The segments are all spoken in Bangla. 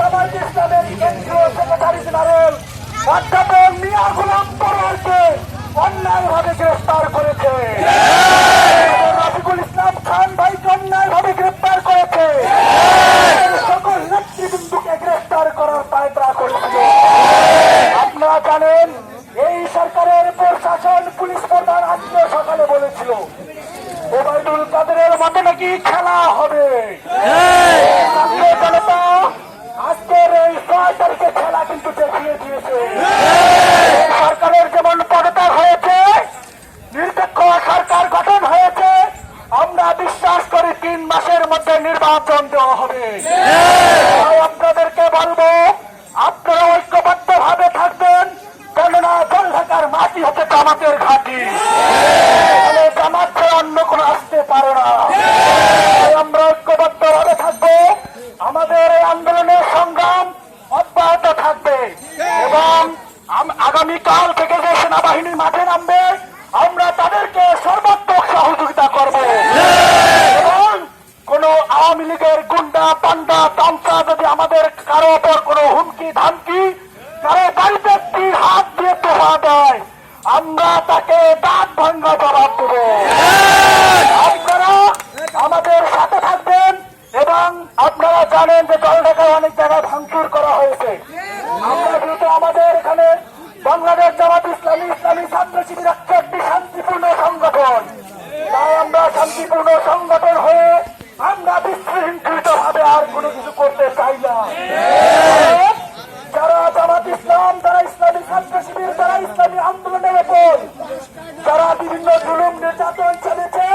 জামায়াত ইসলামের কেন্দ্রীয় সেক্রেটারি জেনারেল অধ্যাপক মিয়া গোলাম পরোয়ারকে অন্যায়ভাবে গ্রেফতার করেছে। রফিকুল ইসলাম খান ভাইকে অন্যায়ভাবে গ্রেফতার করেছে। সকল নেতৃবৃন্দকে গ্রেফতার করার পায়তারা করেছিল। আপনারা জানেন এই সরকারের প্রশাসন পুলিশ প্রধান আজকে সকালে বলেছিল ওবায়দুল কাদেরের মতে নাকি খেলা হবে। জনতা আজকের এই 6 তারিখে খেলা কিন্তু দেখিয়ে দিয়েছে। সরকারের যেমন পদত্যাগ হয়েছে, নিরপেক্ষ সরকার গঠন হয়েছে, আমরা বিশ্বাস করি 3 মাসের মধ্যে নির্বাচন দেওয়া হবে। আপনাদেরকে বলবো আপনারা ঐক্যবদ্ধ ভাবে থাকবেন, কেননা জলঢাকার মাটি হচ্ছে জামাতের ঘাঁটি। জামাত ছাড়া অন্য কোনো আসতে পারে না। আমরা ঐক্যবদ্ধ ভাবে থাকবো, আমাদের এই আন্দোলনের সংগ্রাম অব্যাহত থাকবে এবং আগামীকাল থেকে যে সেনাবাহিনী মাঠে নামবে আমরা তাদেরকে সর্বাত্মক সহযোগিতা করব এবং কোন আওয়ামী লীগের গুন্ডা পান্ডা তামসা যদি আমাদের কারো ওপর কোন হুমকি ধামকি কারো বাড়িতে হাত দিয়ে তোফা দেয় আমরা তাকে দাঁত ভাঙ্গা জবাব দেব। আপনারা আমাদের সাথে থাকবেন এবং আপনারা জানেন যে জলঢাকায় অনেক জায়গায় ভাঙচুর করা হয়েছে। আমরা যেহেতু আমাদের এখানে বাংলাদেশ জামাত ইসলামী ইসলামী ছাত্র শিবির একটি শান্তিপূর্ণ সংগঠন, তাই আমরা শান্তিপূর্ণ সংগঠন হয়ে আমরা বিশৃঙ্খলিত ভাবে আর কোনো কিছু করতে চাই না। যারা জামাত ইসলাম, যারা ইসলামী ছাত্র শিবির, যারা ইসলামী আন্দোলনের উপর যারা বিভিন্ন জুলুম নির্যাতন চলেছে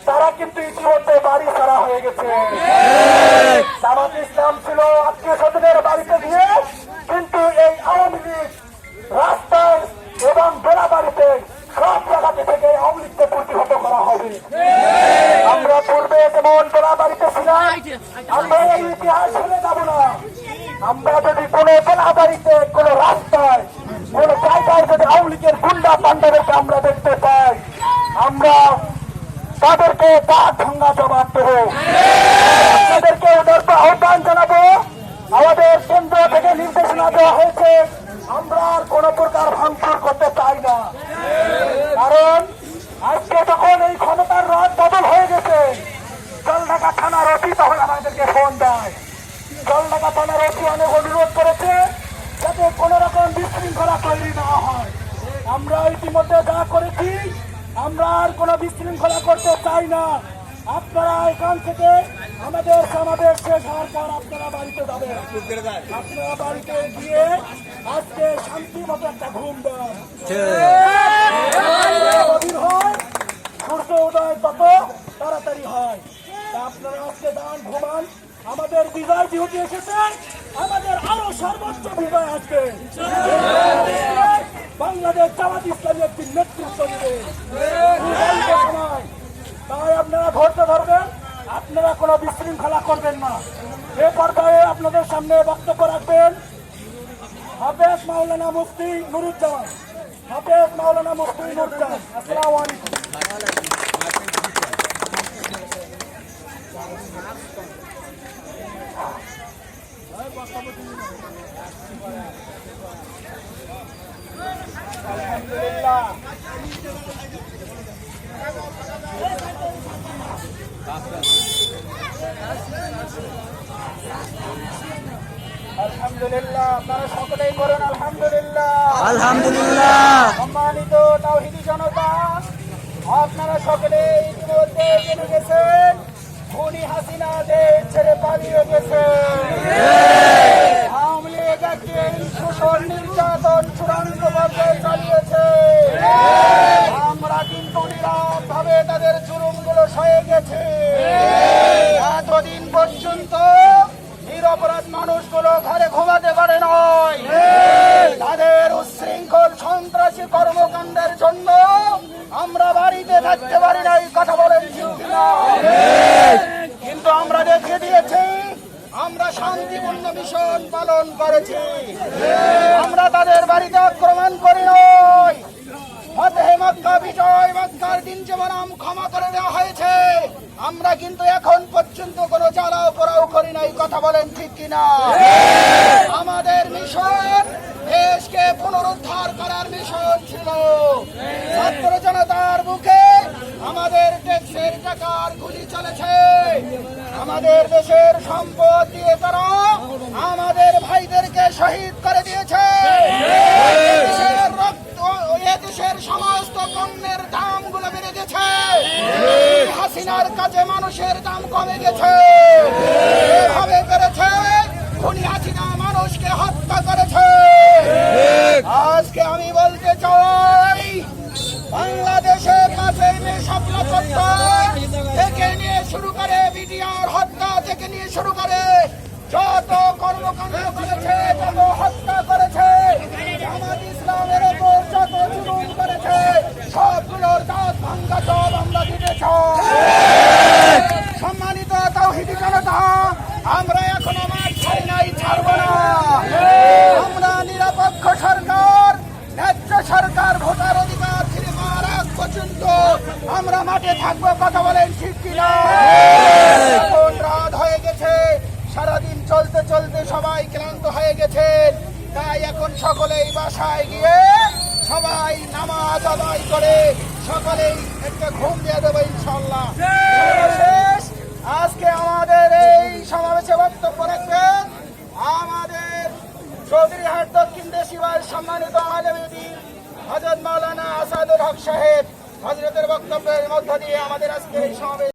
তারা কিন্তু ইতিমধ্যে বাড়ি ছাড়া হয়ে গেছে। জামাত ইসলাম ছিল আত্মীয় স্বজনের বাড়িতে গিয়ে, কিন্তু এই আওয়ামী লীগ রাস্তায় এবং বেড়াবাড়িতে সব জায়গাতে থেকে আওয়ামী লীগকে প্রতিহত করা হবে। আমরা পূর্বে যেমন বেড়াবাড়িতে ছিলাম, আমরা এই ইতিহাস ভুলে যাব না। আমরা যদি কোন বেড়াবাড়িতে, কোন রাস্তায়, কোন জায়গায় যদি আওয়ামী লীগের গুন্ডা পান্ডাদেরকে আমরা দেখতে পাই, আমরা তাদেরকে দাঁত ভাঙ্গা জবাব দেবো। তাদেরকে ওদেরকে আহ্বান জানাবো। আমাদের কেন্দ্র থেকে নির্দেশনা দেওয়া হয়েছে আমরা আর কোন প্রকার ভাঙচুর করতে চাই না। কারণ আজকে যখন এই ক্ষমতার রদ বদল হয়ে গেছে, জলঢাকা থানার ওসি তখন আমাদেরকে ফোন দেয়। জলঢাকা থানার ওসি অনেক অনুরোধ করেছে যাতে কোন রকম বিশৃঙ্খলা তৈরি না হয়। আমরা ইতিমধ্যে যা করেছি, আমরা আর কোনো বিশৃঙ্খলা করতে চাই না। আপনারা এখান থেকে আমাদের সমাবেশ শেষ হওয়ার পর আপনারা বাড়িতে যাবেন। আপনারা বাড়িতে গিয়ে আজকে শান্তি মতো একটা ঘুম দেন। হয় সূর্য উদয় তত তাড়াতাড়ি হয়। আপনারা আজকে দান ঘুমান। আমাদের বিজয় যেহেতু এসেছে, আমাদের আরো সর্বোচ্চ বিজয় আসবে। বাংলাদেশ জামাত ইসলামী একটি নেতৃত্ব দেবে। তাই আপনারা ধৈর্য ধরবেন, আপনারা কোনো বিশৃঙ্খলা করবেন না। এ পর্যায়ে আপনাদের সামনে বক্তব্য রাখবেন হাফেজ মাওলানা মুফতি নুরুজ্জামান। হাফেজ মাওলানা মুফতি নুরুজ্জামান, আসসালামু আলাইকুম। আলহামদুলিল্লাহ, আলহামদুলিল্লাহ, আপনারা সকলেই করুন আলহামদুলিল্লাহ। আলহামদুলিল্লাহ। সম্মানিত তাওহীদি জনতা, আপনারা সকলে ইতিমধ্যে জেনে গেছেন খুনি হাসিনা দেশ ছেড়ে পালিয়ে গেছে। আওয়ামী লীগ একদিন শোষণ নির্যাতন চূড়ান্ত পর্যায়ে চালিয়েছে। আমরা কিন্তু নীরব ভাবে তাদের জুলুমগুলো সয়ে গেছে। এতদিন পর্যন্ত নিরপরাধ মানুষগুলো ঘরে ঘুমাতে পারে নয়। তাদের উচ্ছৃঙ্খল সন্ত্রাসী কর্মকাণ্ডের জন্য আমরা বাড়িতে থাকতে পারি না। এই কথা বলেন কিন্তু আমরা দেখিয়ে দিয়েছি আমরা শান্তিপূর্ণ মিশন পালন করেছি। আমরা তাদের বাড়িতে আক্রমণ করি নয়। ফতেহে মক্কা, বিজয় মক্কার দিন যেমন ক্ষমা করে দেওয়া হয়েছে, আমরা কিন্তু এখন পর্যন্ত কোনো জ্বালাও পোড়াও করি নাই। কথা বলেন ঠিক কিনা? মিশন দেশকে পুনরুদ্ধার করার মিশন ছিল। ছাত্র জনতার বুকে আমাদের ট্যাক্সের টাকার গুলি চলেছে। আমাদের দেশের সম্পদ দিয়ে তারা আমাদের ভাইদেরকে শহীদ করে দিয়েছে। দেশের রক্ত, দেশের সমস্ত পণ্যের দামগুলো বেড়ে গেছে। হাসিনার কাছে মানুষের দাম কমে গেছে। এভাবে করেছে খুনি হাসিনা মানুষকে হত্যা করেছে। আজকে আমি বলতে চাই, বাংলাদেশের মাঝে শাপলা হত্যা থেকে নিয়ে শুরু করে বিডিআর হত্যা থেকে নিয়ে শুরু করে যত কর্মকাণ্ড করেছে, যত হত্যা করেছে, জামাত ইসলামের ওপর যত জুলুম করেছে, সবগুলোর দাঁত ভাঙ্গা জব আমরা দিতে চাই। সম্মানিত তাওহীদি জনতা, আমরা এখনো মাঠ ছাড়ি নাই, ছাড়ব না। আমরা নিরপেক্ষ সরকার, ন্যায্য সরকার, ভোটার অধিকার ফিরে পাওয়ার আগ পর্যন্ত আমরা মাঠে থাকবো। কথা বলেন ঠিক কিনা? এখন রাত হয়ে গেছে, সারাদিন চলতে চলতে সবাই ক্লান্ত হয়ে গেছেন। তাই এখন সকলেই বাসায় গিয়ে সবাই নামাজ আদায় করে সকলেই একটা ঘুম দিয়ে দেবো ইনশাল্লাহ। শেষ, আজকে আমাদের এই সমাবেশে বক্তব্য রাখবেন আমাদের চৌধুরীহাট দক্ষিণ দেশিবার সম্মানিত আলেমদ্বীন হযরত মাওলানা আসাদুল হক সাহেব। হযরতের বক্তব্যের মধ্য দিয়ে আমাদের আজকে এই সমাবেশ